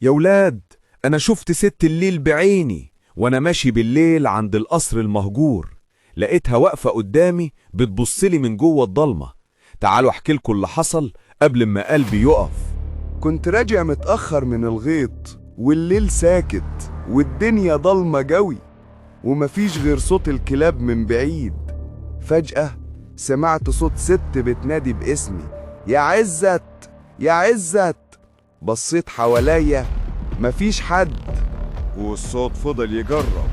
يا ولاد، أنا شفت ست الليل بعيني وأنا ماشي بالليل عند القصر المهجور. لقيتها واقفة قدامي بتبصلي من جوه الضلمة. تعالوا احكي لكم اللي حصل قبل ما قلبي يقف. كنت راجع متأخر من الغيط والليل ساكت والدنيا ضلمة جوي ومفيش غير صوت الكلاب من بعيد. فجأة سمعت صوت ست بتنادي باسمي: يا عزت، يا عزت. بصيت حواليا، مفيش حد، والصوت فضل يقرب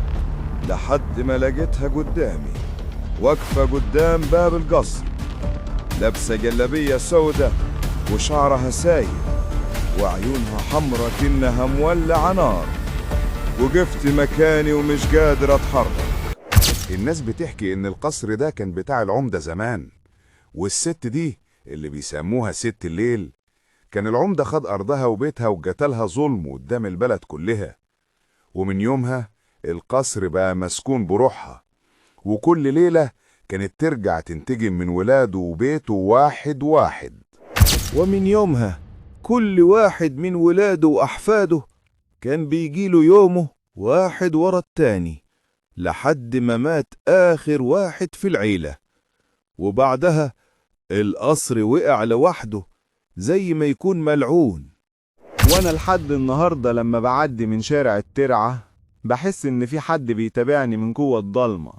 لحد ما لقيتها قدامي، واقفة قدام باب القصر، لابسة جلابية سودة وشعرها سايب وعيونها حمرة كأنها مولعة نار. وقفت مكاني ومش قادر اتحرك. الناس بتحكي إن القصر ده كان بتاع العمدة زمان، والست دي اللي بيسموها ست الليل كان العمدة خد أرضها وبيتها وقتلها ظلم قدام البلد كلها. ومن يومها القصر بقى مسكون بروحها، وكل ليلة كانت ترجع تنتجم من ولاده وبيته واحد واحد. ومن يومها كل واحد من ولاده وأحفاده كان بيجيله يومه واحد ورا التاني لحد ما مات آخر واحد في العيلة. وبعدها القصر وقع لوحده زي ما يكون ملعون. وانا لحد النهاردة لما بعدي من شارع الترعة بحس ان في حد بيتابعني من جوه الضلمة.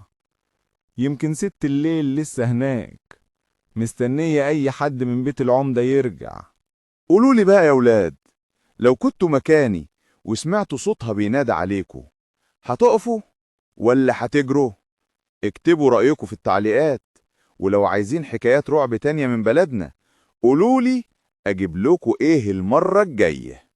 يمكن ست الليل لسه هناك مستنية اي حد من بيت العمدة يرجع. قولولي بقى يا ولاد، لو كنتوا مكاني وسمعتوا صوتها بينادى عليكوا، هتقفوا ولا هتجروا؟ اكتبوا رأيكم في التعليقات، ولو عايزين حكايات رعب تانية من بلدنا قولولي أجيب لكم إيه المرة الجاية.